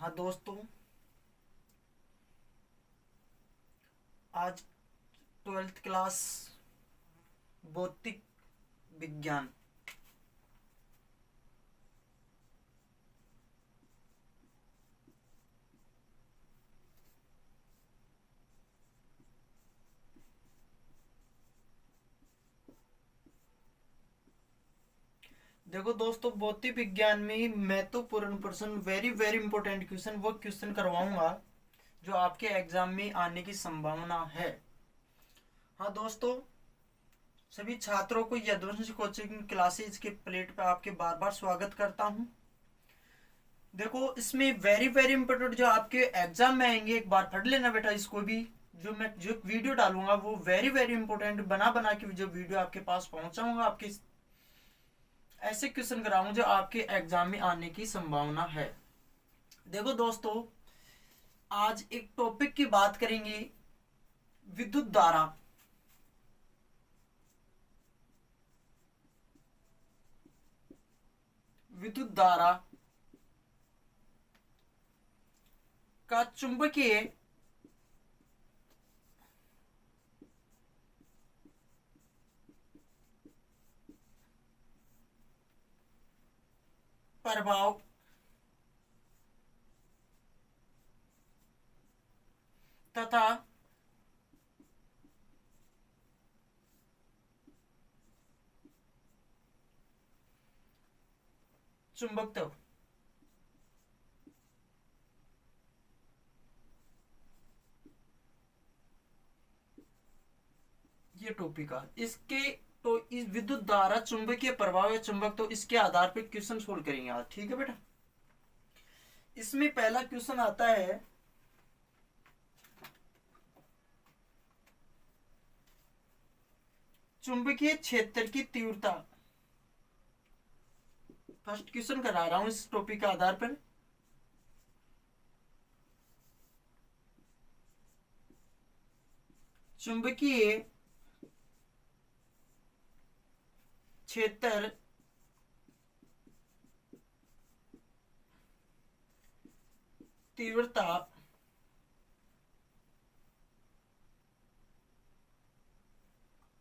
हाँ दोस्तों, आज 12th क्लास भौतिक विज्ञान। देखो दोस्तों, भौतिक विज्ञान में ही महत्वपूर्ण प्रश्न, वेरी वेरी इंपॉर्टेंट क्वेश्चन, वो क्वेश्चन करवाऊंगा जो आपके एग्जाम में आने की संभावना है। हाँ दोस्तों, सभी छात्रों को यदुवंश कोचिंग क्लासेज के प्लेट पर आपके बार बार स्वागत करता हूँ। देखो, इसमें वेरी वेरी इंपॉर्टेंट जो आपके एग्जाम में आएंगे, एक बार पढ़ लेना बेटा इसको भी। जो वीडियो डालूंगा वो वेरी वेरी इंपॉर्टेंट बना बना के जो वीडियो आपके पास पहुंचाऊंगा, आपके ऐसे क्वेश्चन कराऊंगा जो आपके एग्जाम में आने की संभावना है। देखो दोस्तों, आज एक टॉपिक की बात करेंगे, विद्युत धारा। विद्युत धारा का चुंबकीय प्रभाव तथा चुंबकत्व, ये टॉपिक है इसके। तो इस विद्युत धारा, चुंबकीय प्रभाव या चुंबक, तो इसके आधार पर क्वेश्चन सोल्व करेंगे आज। ठीक है बेटा, इसमें पहला क्वेश्चन आता है, चुंबकीय क्षेत्र की तीव्रता। फर्स्ट क्वेश्चन करा रहा हूं इस टॉपिक के आधार पर। चुंबकीय क्षेत्र तीव्रता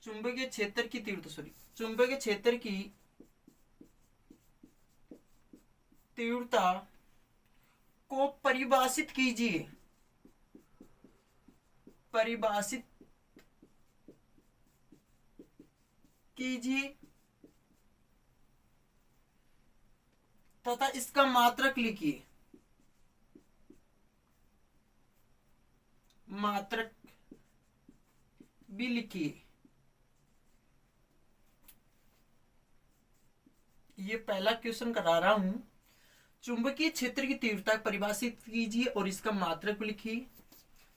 चुंबकीय क्षेत्र की तीव्रता चुंबकीय क्षेत्र की तीव्रता को परिभाषित कीजिए। परिभाषित कीजिए तथा इसका मात्रक लिखिए। मात्रक भी लिखिए। ये पहला क्वेश्चन करा रहा हूं, चुंबकीय क्षेत्र की तीव्रता परिभाषित कीजिए और इसका मात्रक भी लिखिए।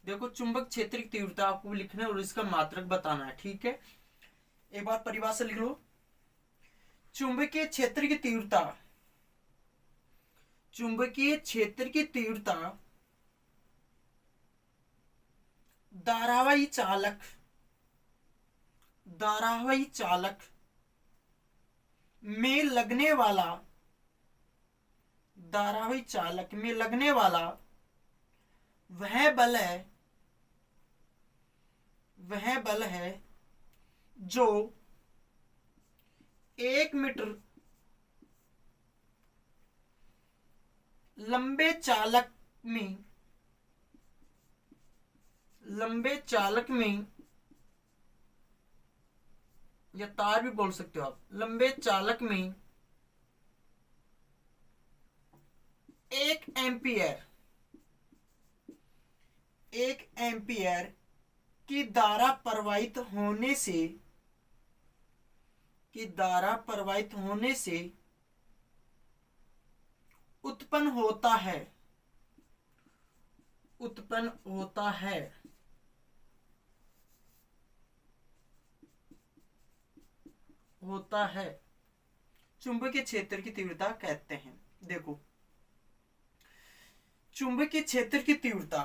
देखो, चुंबक क्षेत्र की तीव्रता आपको लिखना है और इसका मात्रक बताना है। ठीक है, एक बार परिभाषा लिख लो। चुंबकीय क्षेत्र की तीव्रता, चुंबकीय क्षेत्र की तीव्रता धारावाही चालक, धारावाही चालक में लगने वाला, धारावाही चालक में लगने वाला वह बल है, वह बल है जो 1 मीटर लंबे चालक में, लंबे चालक में, या तार भी बोल सकते हो आप, लंबे चालक में 1 एम्पियर, 1 एम्पियर की धारा प्रवाहित होने से, की धारा प्रवाहित होने से उत्पन्न होता है, उत्पन्न होता है, होता है चुंबकीय क्षेत्र की तीव्रता कहते हैं। देखो, चुंबकीय क्षेत्र की तीव्रता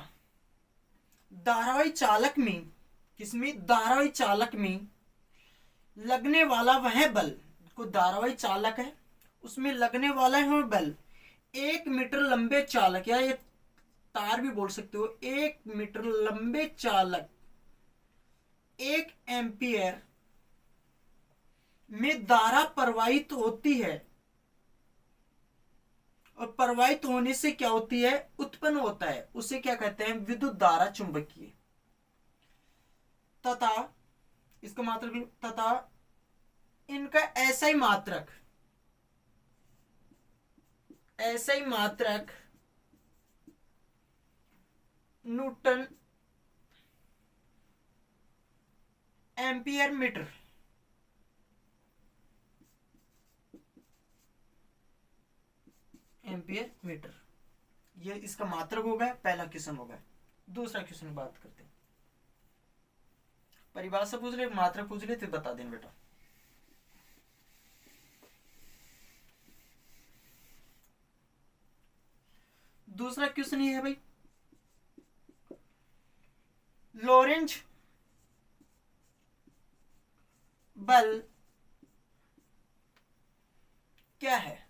धारावाही चालक में, किसमें? धारावाही चालक में लगने वाला वह बल, को धारावाही चालक है उसमें लगने वाला है बल 1 मीटर लंबे चालक या तार भी बोल सकते हो, 1 मीटर लंबे चालक 1 एम्पियर में धारा प्रवाहित होती है, और प्रवाहित होने से क्या होती है, उत्पन्न होता है, उसे क्या कहते हैं, विद्युत धारा चुंबकीय। तथा इसका मात्रक, तथा इनका ऐसा ही मात्रक न्यूटन एम्पियर मीटर, ये इसका मात्रक हो गया, पहला क्वेश्चन हो गया। दूसरा क्वेश्चन की बात करते हैं। परिभाषा पूछ ले, मात्रक पूछ ले, तो बता देना बेटा। दूसरा क्वेश्चन ये है भाई, लोरेंज बल क्या है?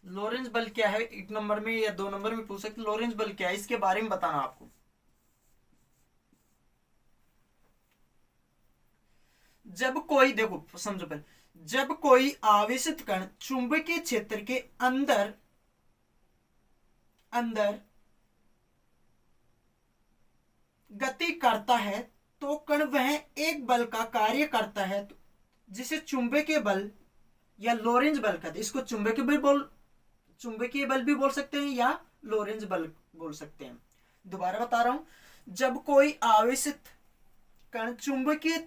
लोरेंज बल क्या है, 1 नंबर में या 2 नंबर में पूछ सकते। लोरेंज बल क्या है, इसके बारे में बताना आपको। जब कोई, देखो समझो पहले, जब कोई आवेशित कण चुंबकीय क्षेत्र के अंदर गति करता है, तो कण वह एक बल का कार्य करता है, जिसे चुंबकीय बल या लोरेंज बल कहते हैं। इसको चुंबकीय बल भी बोल सकते हैं या लोरेंज बल बोल सकते हैं। दोबारा बता रहा हूं, जब कोई आवेशित कण चुंबकीय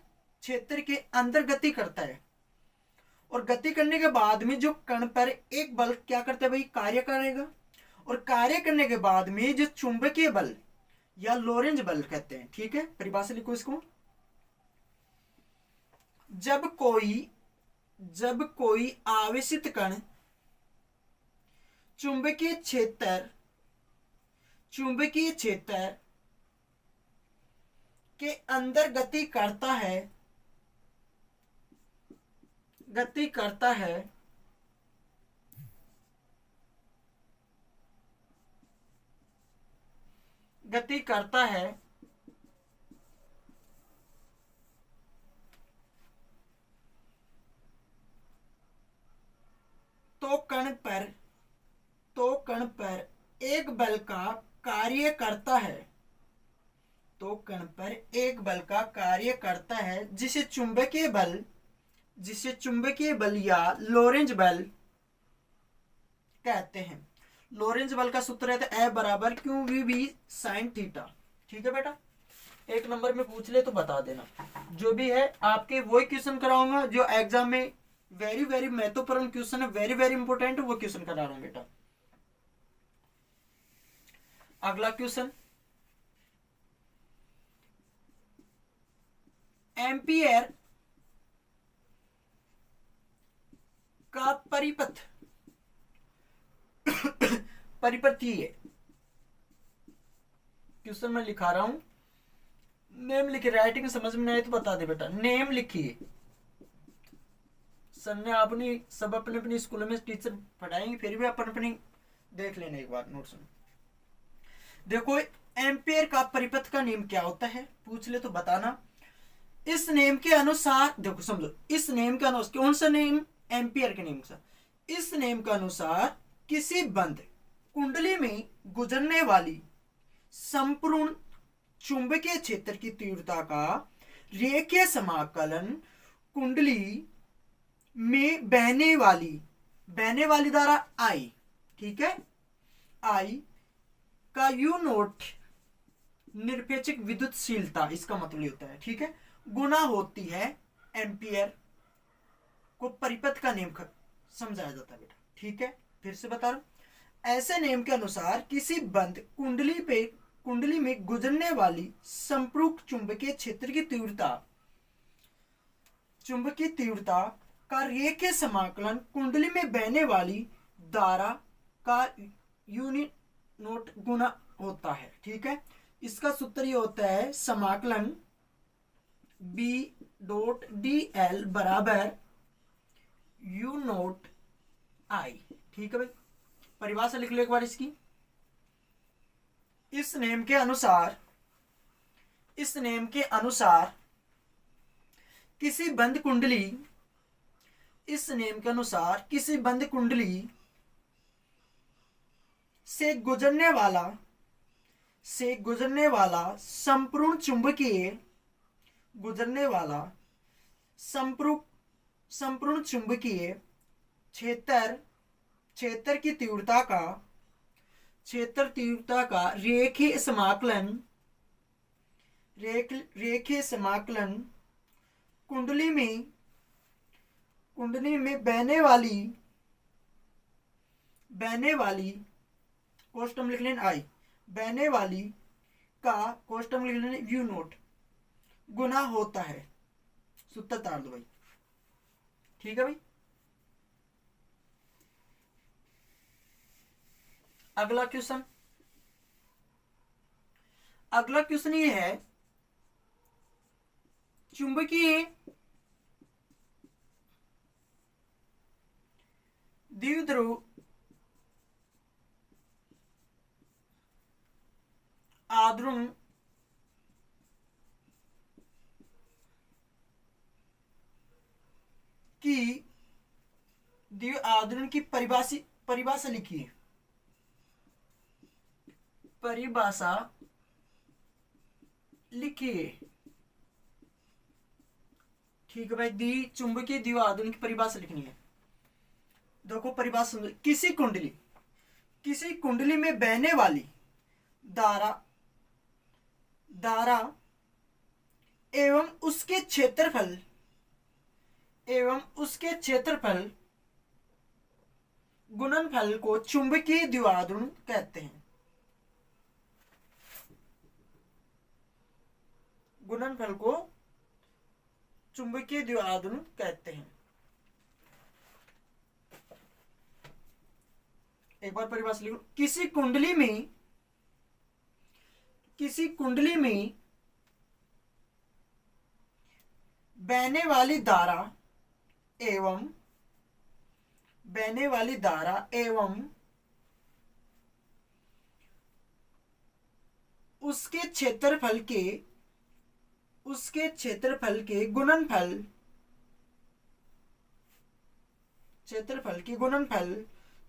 क्षेत्र के अंदर गति करता है, और गति करने के बाद में जो कण पर एक बल क्या करता है भाई, कार्य करेगा, और कार्य करने के बाद में जो चुंबकीय बल या लोरेंज बल कहते हैं। ठीक है, परिभाषा लिखो इसको। जब कोई आवेशित कण चुंबकीय क्षेत्र के अंदर गति करता है, तो कण पर एक बल का कार्य करता है, जिसे चुंबकीय बल या लोरेंज बल कहते हैं। लोरेंज बल का सूत्र है F बराबर QV sin थीटा। ठीक है बेटा, 1 नंबर में पूछ ले तो बता देना। जो भी है आपके वही क्वेश्चन कराऊंगा जो एग्जाम में वेरी वेरी महत्वपूर्ण क्वेश्चन है, वेरी वेरी इंपॉर्टेंट, वो क्वेश्चन करा रहा हूं बेटा। अगला क्वेश्चन, एम्पियर का परिपथ है। क्वेश्चन में लिखा रहा हूं, नेम लिखिए, राइटिंग समझ में नहीं आए तो बता दे बेटा। नेम लिखिए, सर ने अपनी सब अपने स्कूल में टीचर पढ़ाएंगे, फिर भी अपन अपनी देख लेना एक बार नोट्स में। देखो, एम्पियर का परिपथ का नियम क्या होता है, पूछ ले तो बताना। इस नियम के अनुसार, देखो समझो, इस नियम के अनुसार, कौन सा नियम, एम्पियर के नियम का। इस नियम के अनुसार किसी बंद कुंडली में गुजरने वाली संपूर्ण चुंबकीय क्षेत्र की तीव्रता का रेखीय समाकलन कुंडली में बहने वाली धारा आई, ठीक है, आई का यू नोट निरपेक्षक विद्युतशीलता, इसका मतलब ये होता है, ठीक है, गुना होती है एम्पियर को परिपथ का नियम समझाया जाता है बेटा। ठीक है, फिर से बता रहा हूं, ऐसे नियम के अनुसार किसी बंद कुंडली में गुजरने वाली संपूर्ण चुंबकीय क्षेत्र की चुंबकीय तीव्रता का रेखीय समाकलन कुंडली में बहने वाली धारा का यूनिट नोट गुना होता है। ठीक है, इसका सूत्र ये होता है समाकलन B.dl बराबर U नोट I। ठीक है भाई, परिभाषा लिख लो एक बार इसकी। इस नेम के अनुसार किसी बंद कुंडली इस नेम के अनुसार किसी बंद कुंडली से गुजरने वाला संपूर्ण चुंबकीय क्षेत्र की तीव्रता का रेखीय समाकलन कुंडली में बहने वाली कोष्टक लिख लेना आई, बहने वाली का कोष्टक लिख लेना यू नोट गुना होता है। सूत्र तार दो भाई, ठीक है भाई। अगला क्वेश्चन ये है, चुंबकीय द्विध्रुव आघूर्ण की परिभाषा लिखिए। ठीक है भाई, चुंबकीय द्विआधारी की परिभाषा लिखनी है। देखो परिभाषा, किसी कुंडली में बहने वाली धारा एवं उसके क्षेत्रफल गुणनफल को चुंबकीय द्विआधारी कहते हैं। गुणनफल को चुंबकीय द्विआधारी कहते हैं। एक बार परिभाषा लिखो, किसी कुंडली में बहने वाली धारा एवं उसके क्षेत्रफल के गुणनफल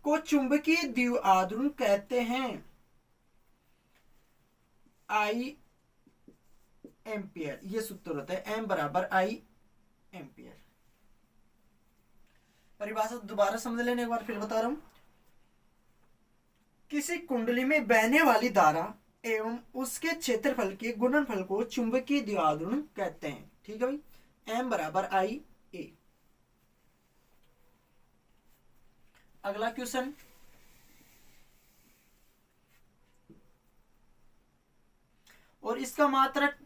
को चुंबकीय द्विआधारी कहते हैं। आई एम्पियर, ये सूत्र होता है, एम बराबर आई एम्पियर। परिभाषा दोबारा समझ लेने, एक बार फिर बता रहा हूं। किसी कुंडली में बहने वाली धारा एवं उसके क्षेत्रफल के गुणनफल को चुंबकीय द्विआधारी कहते हैं। ठीक है भाई, एम बराबर आई ए। अगला क्वेश्चन, और इसका मात्रक,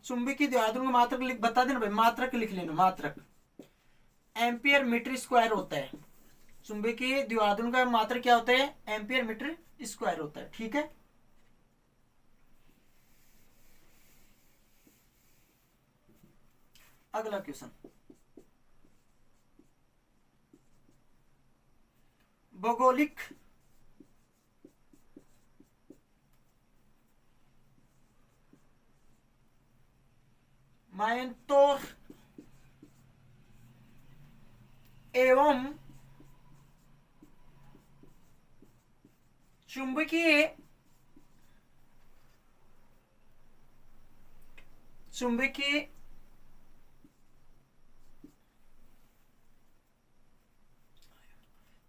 चुंबकीय द्विआधारी का मात्रक बता देना भाई, मात्रक लिख लेना। मात्रक एम्पियर मीटर स्क्वायर होता है। चुंबकीय द्विआधारी का मात्रक क्या होता है? एम्पियर मीटर स्क्वायर होता है। ठीक है, अगला क्वेश्चन, भौगोलिक मायनतोर एवं चुंबकीय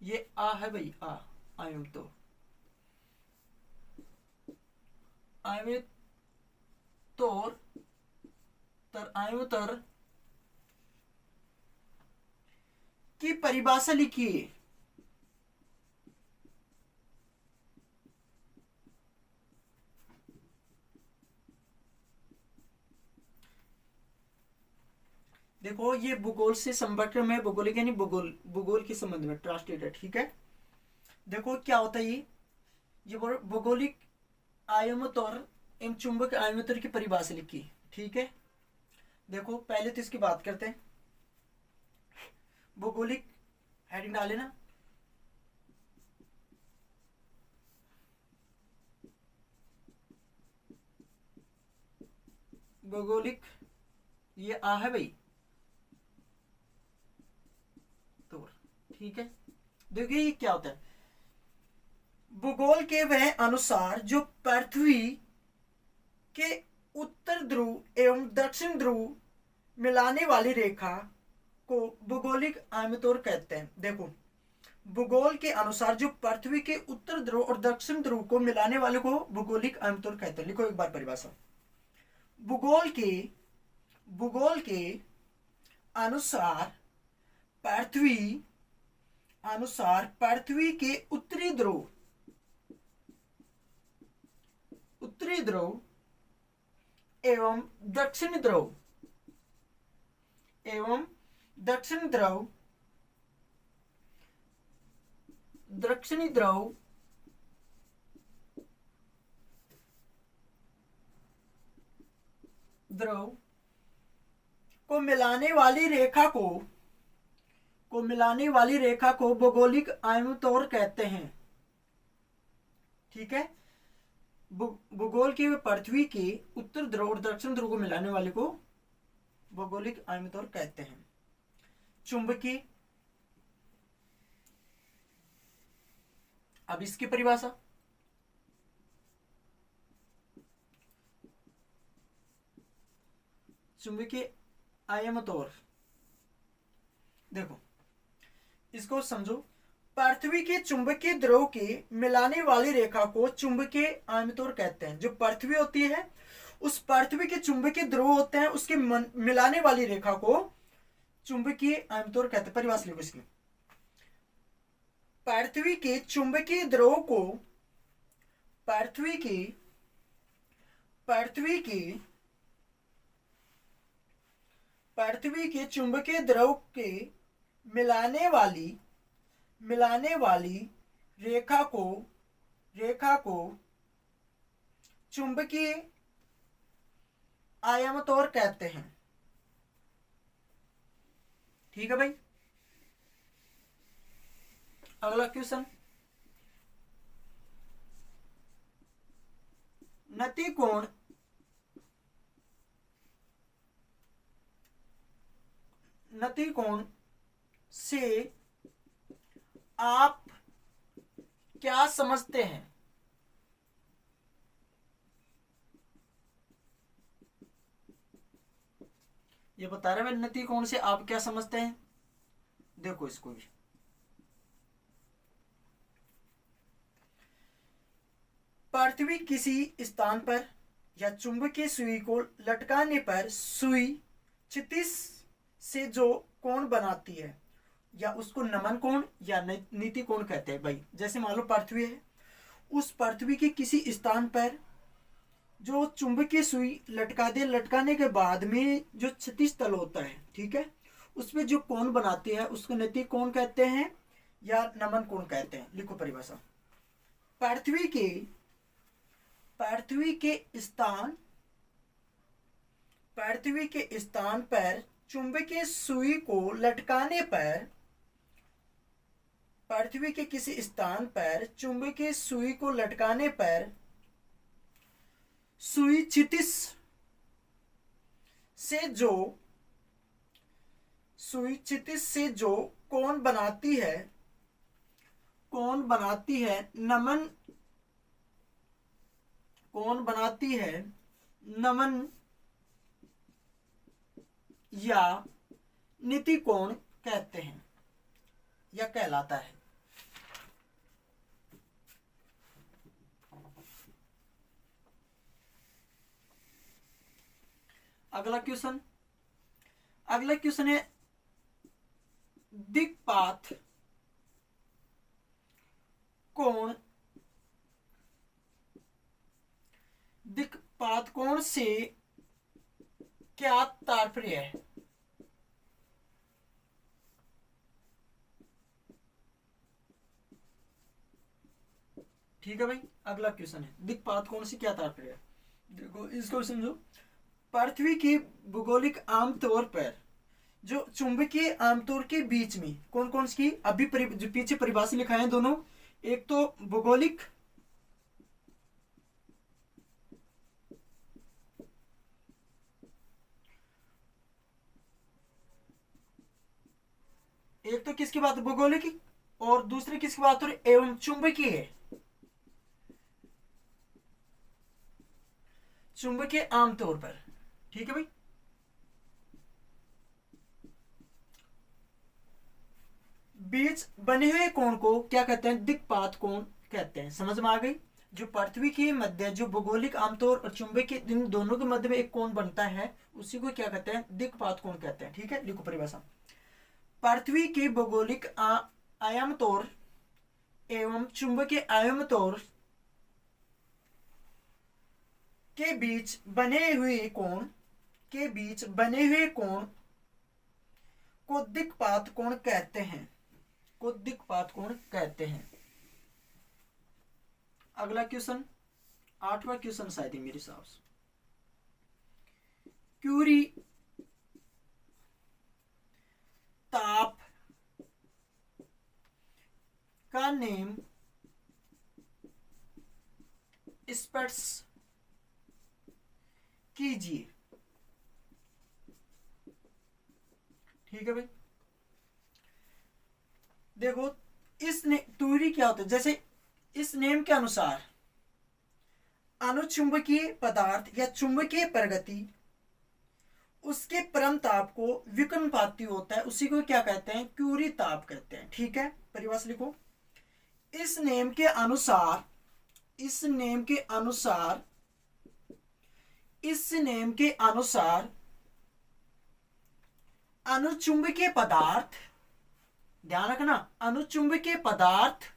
ये आ है भाई, आयम तो आयतोतर की परिभाषा लिखिए। देखो ये भूगोल से संपर्क में, भूगोलिक यानी भूगोल के संबंध में ट्रांसलेटर। ठीक है, देखो क्या होता है ये भौगोलिक आयतोतर एवं चुंबक आयतोतर की परिभाषा लिखी। ठीक है, देखो पहले तो इसकी बात करते हैं। भौगोलिक हेडिंग डाले ना, भौगोलिक, ये आ है भाई तो ठीक है। देखिए ये क्या होता है, भूगोल के वह अनुसार जो पृथ्वी के उत्तर ध्रुव एवं दक्षिण ध्रुव मिलाने वाली रेखा को भूगोलिक आमतौर कहते हैं। देखो, भूगोल के अनुसार जो पृथ्वी के उत्तर ध्रुव और दक्षिण ध्रुव को मिलाने वाले को भूगोलिक आमतौर कहते हैं। लिखो एक बार परिभाषा, भूगोल के अनुसार पृथ्वी के उत्तरी ध्रुव एवं दक्षिण दक्षिणी ध्रुव को मिलाने वाली रेखा को भौगोलिक आमतौर कहते हैं। ठीक है, भूगोल की पृथ्वी के उत्तर ध्रुव और दक्षिण ध्रुव को मिलाने वाले को भौगोलिक आमतौर कहते हैं। चुंबकीय, अब इसकी परिभाषा, चुंबकीय आमतौर, देखो इसको समझो, पृथ्वी के चुंबकीय ध्रुव के मिलाने वाली रेखा को चुंबकीय आमतौर कहते हैं। जो पृथ्वी होती है, उस पृथ्वी के चुंबकीय ध्रुव होते हैं, उसके मिलाने वाली रेखा को चुंबकीय आमतौर कहते हैं। परिभाषा लिखो इसकी, पृथ्वी के चुंबकीय ध्रुव को पृथ्वी के चुंबकीय ध्रुव के मिलाने वाली रेखा को चुंबकीय आमतौर कहते हैं। ठीक है भाई, अगला क्वेश्चन, नतिकोण से आप क्या समझते हैं? ये बता रहे हैं नतिकोण से आप क्या समझते हैं। देखो इसको भी, पृथ्वी किसी स्थान पर या चुंबकीय सुई को लटकाने पर सुई क्षितिज से जो कोण बनाती है, या उसको नमन कोण या नीति कोण कहते हैं। भाई जैसे मान लो पृथ्वी है, उस पृथ्वी के किसी स्थान पर जो चुंबकीय सुई लटका दे, लटकाने के बाद में जो क्षितिज तल होता है, ठीक है, उसमें जो कोण बनाती है उसको नीति कोण कहते हैं या नमन कोण कहते हैं। लिखो परिभाषा, पृथ्वी के स्थान पर चुंबकीय सुई को लटकाने पर, पृथ्वी के किसी स्थान पर चुंबकीय सुई को लटकाने पर सुई क्षितिज से जो कोण बनाती है, नमन या नीति कोण कहते हैं या कहलाता है। अगला क्वेश्चन है दिक्पात कोण से क्या तात्पर्य है? ठीक है भाई, अगला क्वेश्चन है दिक्पात कोण से क्या तात्पर्य है। देखो इसको समझो, पृथ्वी की भूगोलिक आमतौर पर जो चुंबकीय आमतौर के बीच में कौन कौन सी, अभी जो पीछे परिभाषा लिखा है दोनों, एक तो भूगोलिक एक तो किसकी बात, भूगोलिक, और दूसरी किसकी बात हो रही, एवं चुंबकीय। चुंबकीय आमतौर पर, ठीक है भाई। बीच बने हुए कोण को क्या कहते हैं, दिक्पात कोण कहते हैं। समझ में आ गई। जो पृथ्वी के मध्य, जो भूगोलिक आमतौर और चुंबकीय, इन दोनों के मध्य में एक कोण बनता है, उसी को क्या कहते हैं, दिक्पात कोण कहते हैं। ठीक है, लिखो परिभाषा। पृथ्वी के भौगोलिक आयाम तौर एवं चुंबकीय आयाम तौर के बीच बने हुए कोण, के बीच बने हुए कोण को दिक्पात कोण कहते हैं, को दिक्पात कोण कहते हैं। अगला क्वेश्चन, 8वां क्वेश्चन शायद मेरे हिसाब से। क्यूरी ताप का नेम स्पर्श कीजिए। ठीक है भाई। देखो, इस क्यूरी क्या होता है, जैसे इस नेम के अनुसार अनुचुंबकीय पदार्थ या चुंबकीय प्रगति उसके परम ताप को विकर्णपाती होता है, उसी को क्या कहते हैं, क्यूरी ताप कहते हैं। ठीक है, परिभाषा लिखो। इस नेम के अनुसार, इस नेम के अनुसार, इस नेम के अनुसार अनुचुंबकीय पदार्थ, ध्यान रखना, अनुचुंबकीय पदार्थ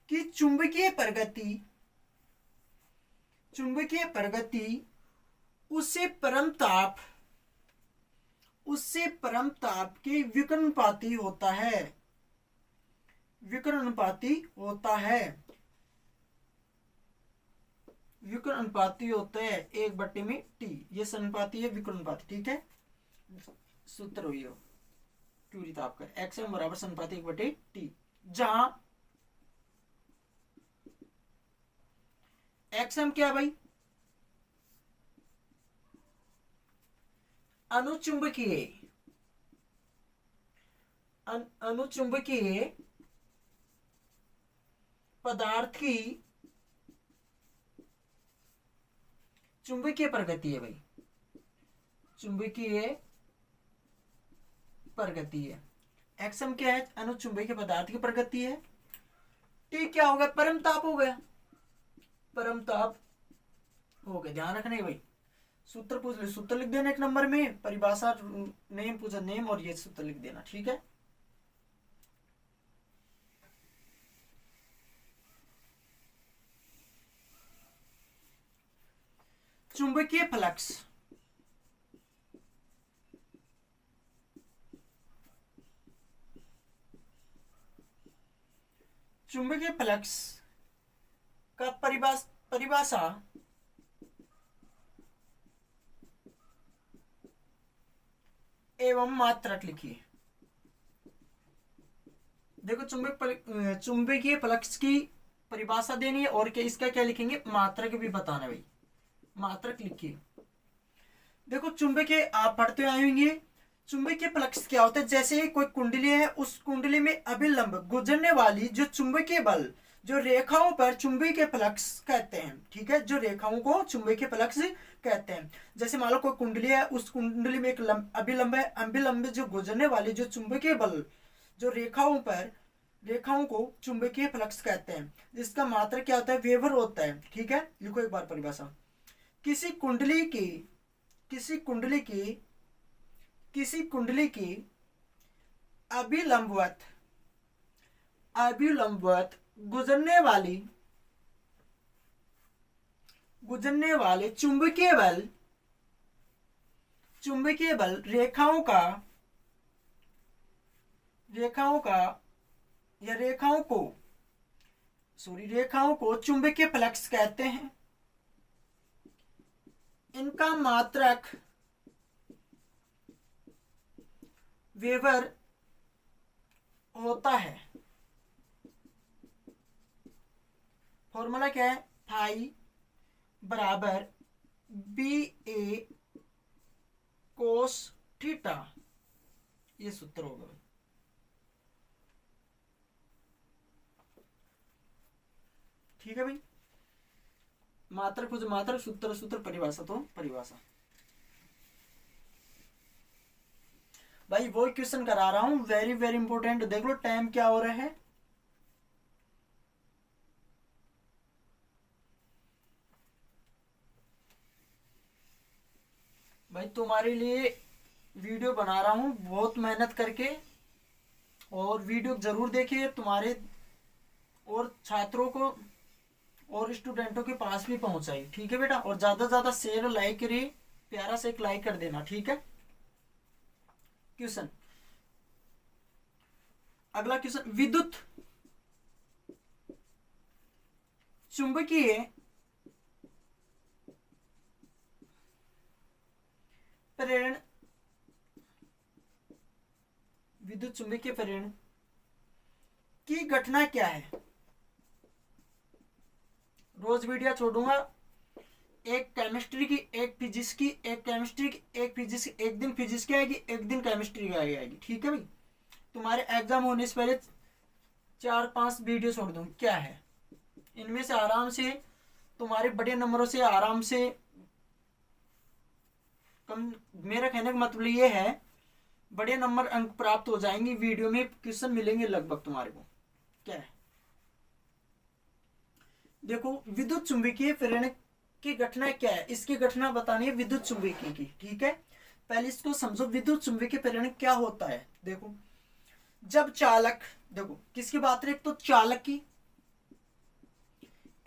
की चुंबकीय प्रगति, चुंबकीय प्रगति उससे परम ताप, उससे परम ताप के विकर्णपाती होता है, विकर्णपाती होता है, विकर्णपाती होता है 1/T। ये समानुपाती है, विकर्णपाती। ठीक है, सूत्र हुई हो क्यूरी ताप का, एक्सएम बराबर समानुपाती 1/T, जहां एक्सएम क्या है भाई, अनुचुंबकीय, अनुचुंबकीय पदार्थ की चुंबकीय प्रगति है भाई, चुंबकीय प्रगति है। एक्सएम क्या है, अनुचुंबकीय पदार्थ की प्रगति है। टी क्या हो गया, परम ताप हो गया, परम ताप हो गया। ध्यान रखना भाई, सूत्र पूछ ले, सूत्र लिख देना एक नंबर में, परिभाषा नेम पूछा, नेम और ये सूत्र लिख देना। ठीक है, चुंबकीय फ्लक्स, चुंबकीय फ्लक्स का परिभाषा एवं मात्रक लिखिए। देखो, चुंबकीय फ्लक्स की परिभाषा देनी है, और क्या इसका क्या लिखेंगे, मात्रक भी बताना भाई, मात्रक लिखिए। देखो, चुंबकीय आप पढ़ते आए होंगे, चुंबकीय फ्लक्स क्या होता है, जैसे कोई कुंडली है, उस कुंडली में अभिलंब गुजरने वाली जो चुंबकीय बल, जो रेखाओं पर चुंबकीय फ्लक्स कहते हैं। ठीक है, जो रेखाओं को चुंबकीय फ्लक्स कहते हैं। जैसे मान लो कोई कुंडली है, उस कुंडली में एक अभिलंब है, अभिलंब जो गुजरने वाली जो चुंबकीय बल, जो रेखाओं पर, रेखाओं को चुंबकीय फ्लक्स कहते हैं। जिसका मात्रा क्या होता है, वेबर होता है। ठीक है, लिखो एक बार परिभाषा। किसी कुंडली की, किसी कुंडली की, किसी कुंडली की अभिलंबवत, अभिलंबवत गुजरने वाली, गुजरने वाले चुंबकीय बल, चुंबकीय बल रेखाओं का, रेखाओं का या रेखाओं को, सॉरी, रेखाओं को चुंबकीय फ्लक्स कहते हैं। इनका मात्रक वेबर होता है। फॉर्मूला क्या है, फाई बराबर बी ए कोस कोस थीटा, ये सूत्र होगा भाई। ठीक है भाई, मात्रक कुछ मात्रक, सूत्र सूत्र, परिभाषा तो परिभाषा। भाई वो क्वेश्चन करा रहा हूं, वेरी वेरी इंपॉर्टेंट। देख लो टाइम क्या हो रहा है। भाई तुम्हारे लिए वीडियो बना रहा हूं बहुत मेहनत करके, और वीडियो जरूर देखिए, तुम्हारे और छात्रों को और स्टूडेंटों के पास भी पहुंचाई। ठीक है बेटा, और ज्यादा से ज्यादा शेयर लाइक करिए, प्यारा से एक लाइक कर देना। ठीक है। क्वेश्चन, अगला क्वेश्चन, विद्युत चुंबकीय प्रेरण, विद्युत चुंबकीय प्रेरण की घटना क्या है। रोज वीडियो छोड़ूंगा, एक केमिस्ट्री की, एक फिजिक्स की, एक केमिस्ट्री की, एक फिजिक्स, एक दिन फिजिक्स की आएगी, एक दिन केमिस्ट्री की आएगी। ठीक है भाई, तुम्हारे एग्जाम होने से पहले 4-5 वीडियो छोड़ दूँ। क्या है, इनमें से आराम से तुम्हारे बड़े नंबरों से आराम से कम, मेरा कहने का मतलब ये है बड़े नंबर अंक प्राप्त हो जाएंगे। वीडियो में क्वेश्चन मिलेंगे लगभग तुम्हारे को। क्या है, देखो विद्युत चुंबकीय प्रेरण की घटना क्या है, इसकी घटना बतानी है विद्युत चुंबकीय की। ठीक है, पहले इसको समझो, विद्युत चुंबकीय प्रेरण क्या होता है। देखो जब चालक, देखो किसकी बात रही, तो चालक की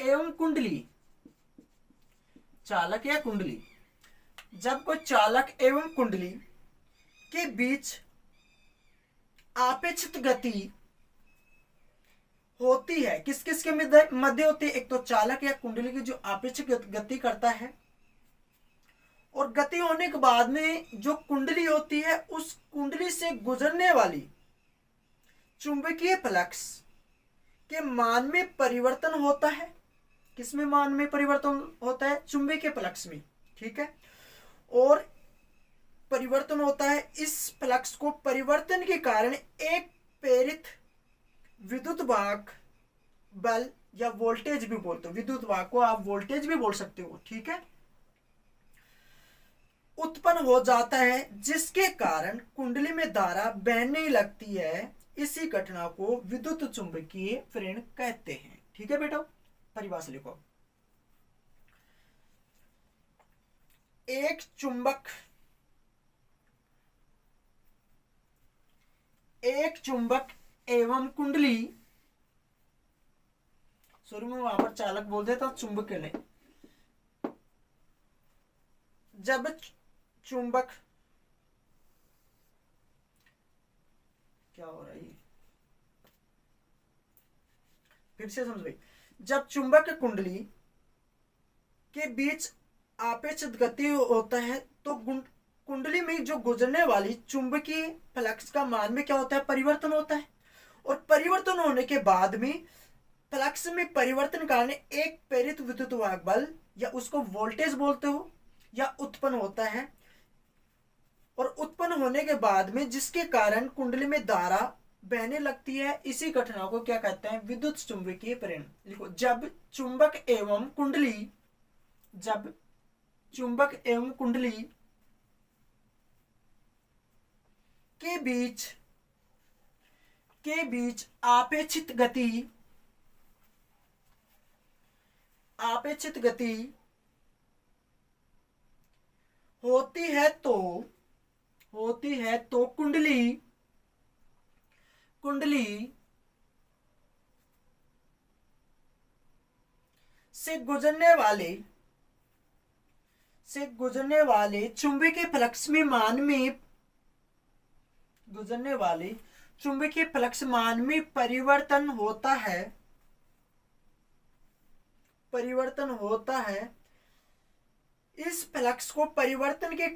एवं कुंडली, चालक या कुंडली, जब कोई चालक एवं कुंडली के बीच आपेक्षिक गति होती है, किस किस के मध्य होती है, एक तो चालक या कुंडली की जो आपेक्षिक गति करता है, और गति होने के बाद में जो कुंडली होती है उस कुंडली से गुजरने वाली चुंबकीय फ्लक्स के मान में परिवर्तन होता है। किसमें मान में परिवर्तन होता है, चुंबकीय फ्लक्स में। ठीक है, और परिवर्तन होता है, इस फ्लक्स को परिवर्तन के कारण एक प्रेरित विद्युत वाहक बल या वोल्टेज भी बोलते हो, विद्युत वाहक को आप वोल्टेज भी बोल सकते हो। ठीक है, उत्पन्न हो जाता है, जिसके कारण कुंडली में धारा बहने लगती है। इसी घटना को विद्युत चुंबकीय प्रेरण कहते हैं। ठीक है बेटा, परिभाषा लिखो, एक चुंबक एवं कुंडली, शुरू में वहां पर चालक बोल देता, चुंबक के लिए, जब चुंबक, क्या हो रहा है, फिर से समझ भाई, जब चुंबक कुंडली के बीच आपेक्षिक गति होता है तो कुंडली में जो गुजरने वाली चुंबकीय फ्लक्स का मान में क्या होता है, परिवर्तन होता है, और परिवर्तन होने के बाद में फ्लक्स में परिवर्तन कारण एक प्रेरित विद्युत वाहक बल या उसको वोल्टेज बोलते हो या उत्पन्न होता है, और उत्पन्न होने के बाद में जिसके कारण कुंडली में धारा बहने लगती है, इसी घटना को क्या कहते हैं, विद्युत चुंबकीय प्रेरण। लिखो, जब चुंबक एवं कुंडली, जब चुंबक एवं कुंडली के बीच आपेक्षिक गति होती है तो कुंडली से गुजरने वाले चुंबकीय फ्लक्स में मान में, गुजरने वाले चुंबकीय फ्लक्स मान में परिवर्तन होता है। इस फ्लक्स को परिवर्तन के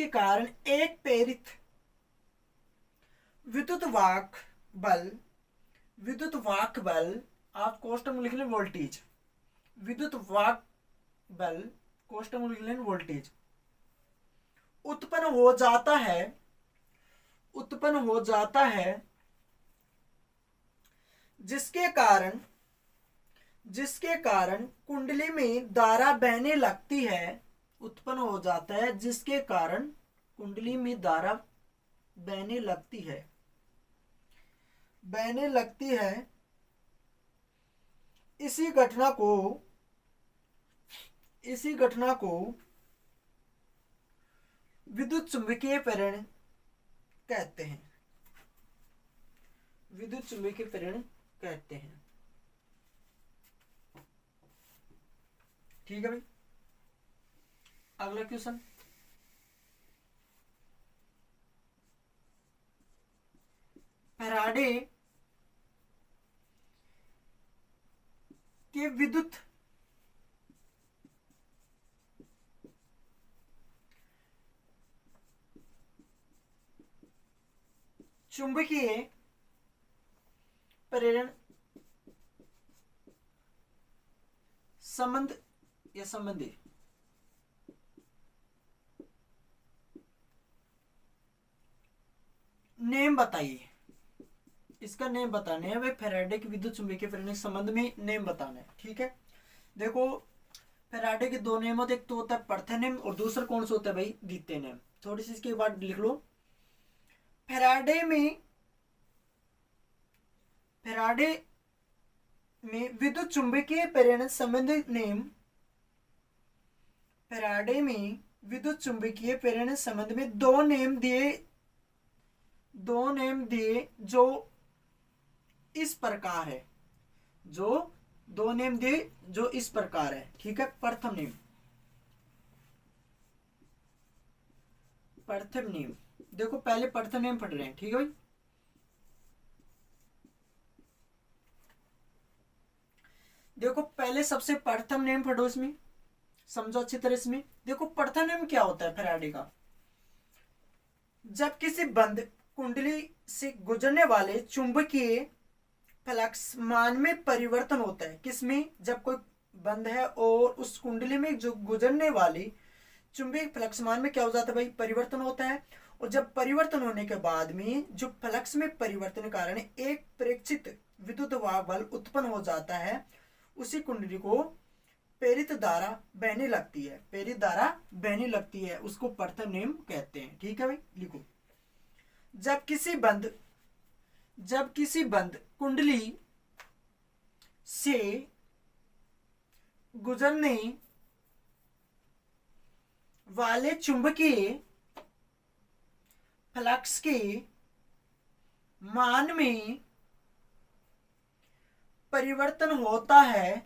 कारण एक प्रेरित विद्युत वाहक बल, आप कोष्टक में लिख लें वोल्टेज, विद्युत वाहक बल कोस्टमोलिकुलर वोल्टेज उत्पन्न हो जाता है, उत्पन्न हो जाता है, जिसके कारण कुंडली में धारा बहने लगती है, उत्पन्न हो जाता है जिसके कारण कुंडली में धारा बहने लगती है, बहने लगती है। इसी घटना को विद्युत चुंबकीय प्रेरण कहते हैं, विद्युत चुंबकीय प्रेरण कहते हैं। ठीक है भाई, अगला क्वेश्चन। फैराडे के विद्युत चुंबकीय प्रेरण संबंध या संबंधी नेम बताइए, इसका नेम बताने है भाई। फैराडे की विद्युत चुंबकीय प्रेरण संबंध में नेम बताना है। ठीक है, देखो फैराडे के दो नेम होते, एक तो होता है पर्थर नेम और दूसरा कौन सा होता है भाई, द्वितीय नेम। थोड़ी सी इसके बाद लिख लो। फैराडे में विद्युत चुंबकीय प्रेरण संबंधी नेम, फैराडे में विद्युत चुंबकीय प्रेरण संबंध में दो नेम दिए जो इस प्रकार है, दो नेम दिए जो इस प्रकार है। ठीक है, प्रथम नेम देखो, पहले प्रथम नेम पढ़ रहे हैं। ठीक है भाई, देखो पहले सबसे प्रथम नेम पढ़ो, इसमें समझो अच्छी तरह। इसमें देखो प्रथम नेम क्या होता है फैराडे का, जब किसी बंद कुंडली से गुजरने वाले चुंबकीय फ्लक्स मान में परिवर्तन होता है। किसमें, जब कोई बंद है और उस कुंडली में जो गुजरने वाली चुंबकीय फ्लक्स मान में क्या हो जाता है भाई, परिवर्तन होता है। और जब परिवर्तन होने के बाद में जो फ्लक्स में परिवर्तन के कारण एक प्रेक्षित विद्युत वाहक बल उत्पन्न हो जाता है, उसी कुंडली को प्रेरित धारा बहने लगती है, प्रेरित धारा बहने लगती है, उसको प्रथम नेम कहते हैं। ठीक है भाई, लिखो। जब किसी बंद कुंडली से गुजरने वाले चुंबकीय फ्लक्स के मान में परिवर्तन होता है,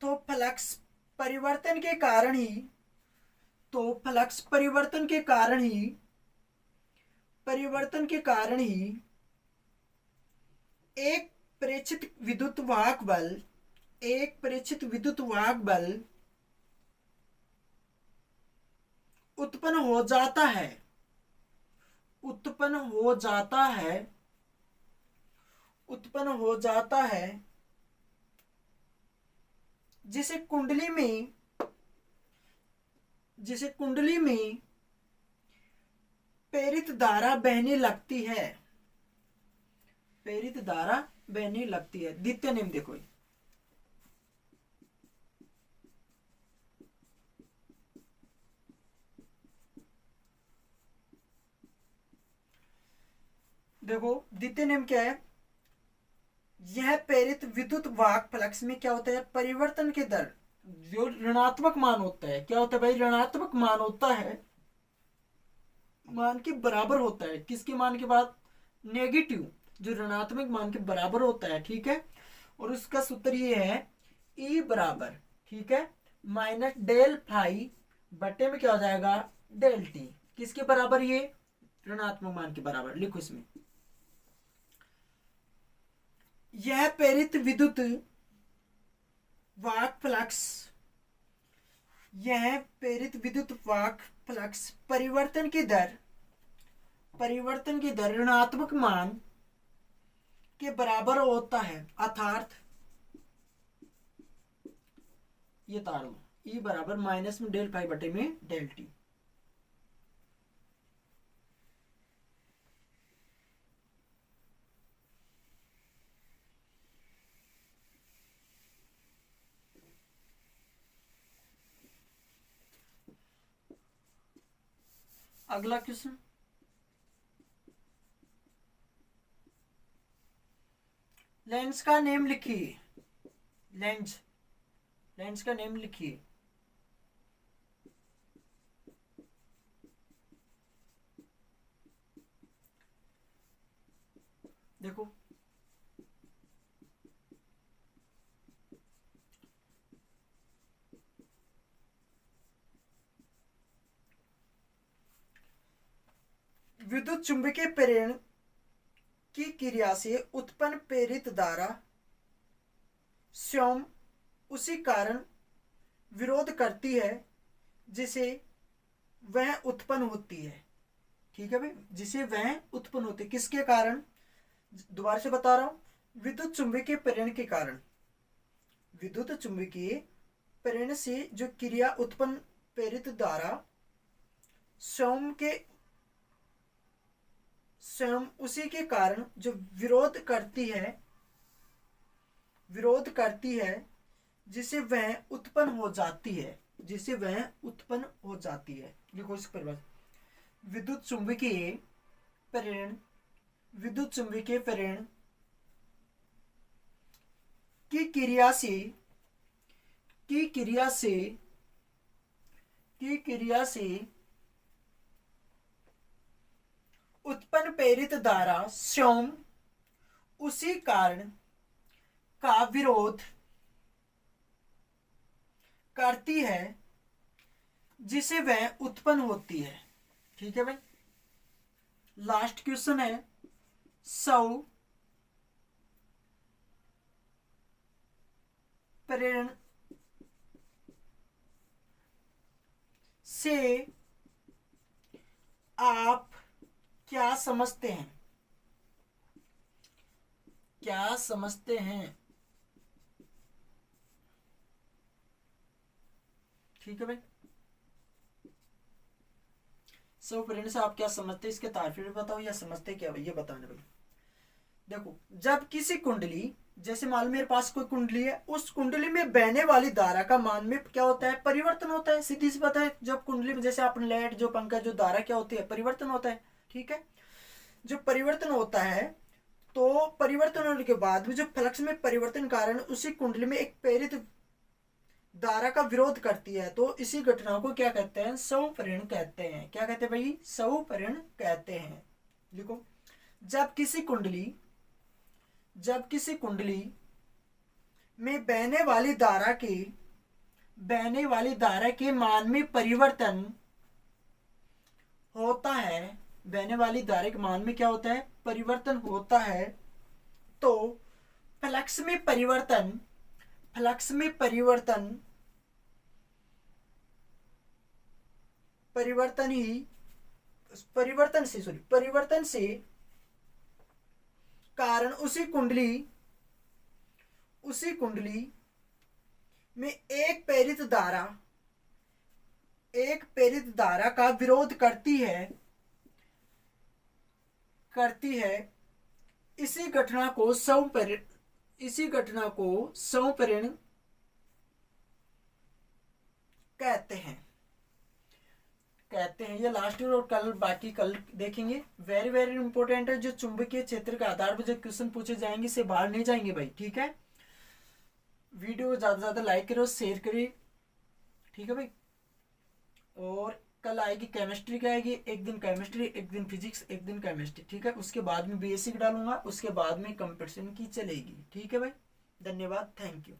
तो फ्लक्स परिवर्तन के कारण ही एक प्रेक्षित विद्युत वाहक बल उत्पन्न हो जाता है, जिसे कुंडली में प्रेरित धारा बहने लगती है, द्वितीय नेम देखो। देखो द्वितीय नेम क्या है, यह प्रेरित विद्युत वाहक फ्लक्स में क्या होता है, परिवर्तन के दर जो ऋणात्मक मान होता है, क्या होता है भाई, ऋणात्मक मान होता है, मान के बराबर होता है। किसके मान के बाद, नेगेटिव, जो ऋणात्मक मान के बराबर होता है। ठीक है, और उसका सूत्र ये है E बराबर, ठीक है, माइनस डेल फाई बटे में क्या हो जाएगा, डेल टी। किसके बराबर, ये ऋणात्मक मान के बराबर। लिखो इसमें, यह प्रेरित विद्युत वाहक फ्लक्स परिवर्तन की दर ऋणात्मक मान के बराबर होता है, अर्थात ये तार लो, ई बराबर माइनस में डेल पाई बटे में डेल टी। अगला क्वेश्चन, लेंस का नेम लिखिए, लेंस का नेम लिखिए। देखो विद्युत चुंबकीय प्रेरण की क्रिया से उत्पन्न प्रेरित धारा स्वयं उसी कारण विरोध करती है जिसे वह उत्पन्न होती है। ठीक है भाई, जिसे वह उत्पन्न होती है, किसके कारण? दोबारा से बता रहा हूं, विद्युत चुंबकीय प्रेरण के कारण, विद्युत चुंबकीय प्रेरण से जो क्रिया उत्पन्न प्रेरित धारा स्वयं उसी के कारण जो विरोध करती है जिसे वह उत्पन्न हो जाती है, जिसे वह उत्पन्न हो जाती है। देखो इस परिभाषा, विद्युत चुंबकीय प्रेरण की क्रिया से उत्पन्न प्रेरित धारा स्वयं उसी कारण का विरोध करती है जिसे वह उत्पन्न होती है। ठीक है भाई, लास्ट क्वेश्चन है, स्व प्रेरण से आप क्या समझते हैं? ठीक है भाई, स्व प्रेरण से आप क्या समझते हैं, इसके तारीफ बताओ या समझते क्या भाई, ये बताने भाई। देखो, जब किसी कुंडली, जैसे मान लो मेरे पास कोई कुंडली है, उस कुंडली में बहने वाली धारा का मान में क्या होता है? परिवर्तन होता है। सीधी सी बात है, जब कुंडली में जैसे अपने लाइट जो पंखा जो धारा क्या होती है? परिवर्तन होता है। ठीक है, जो परिवर्तन होता है, तो परिवर्तन होने के बाद भी जो फ्लक्स में परिवर्तन कारण उसी कुंडली में एक प्रेरित धारा का विरोध करती है, तो इसी घटना को क्या कहते हैं? स्व प्रेरण कहते हैं। क्या कहते हैं भाई? स्व प्रेरण कहते हैं। लिखो, जब किसी कुंडली में बहने वाली धारा के मान में परिवर्तन होता है, बहने वाली धारा के मान में क्या होता है? परिवर्तन होता है, तो फ्लक्स में परिवर्तन से कारण उसी कुंडली में एक प्रेरित धारा का विरोध करती है। इसी घटना को स्व प्रेरण कहते हैं। ये लास्ट ईयर और कल बाकी कल देखेंगे। वेरी वेरी इंपॉर्टेंट है, जो चुंबकीय क्षेत्र के आधार पर जो क्वेश्चन पूछे जाएंगे से बाहर नहीं जाएंगे भाई। ठीक है, वीडियो ज्यादा से ज्यादा लाइक करो, शेयर करिए। ठीक है भाई, और कल आएगी केमिस्ट्री की, आएगी एक दिन केमिस्ट्री, एक दिन फिजिक्स, एक दिन केमिस्ट्री। ठीक है, उसके बाद में बेसिक डालूंगा, उसके बाद में कंपटीशन की चलेगी। ठीक है भाई, धन्यवाद, थैंक यू।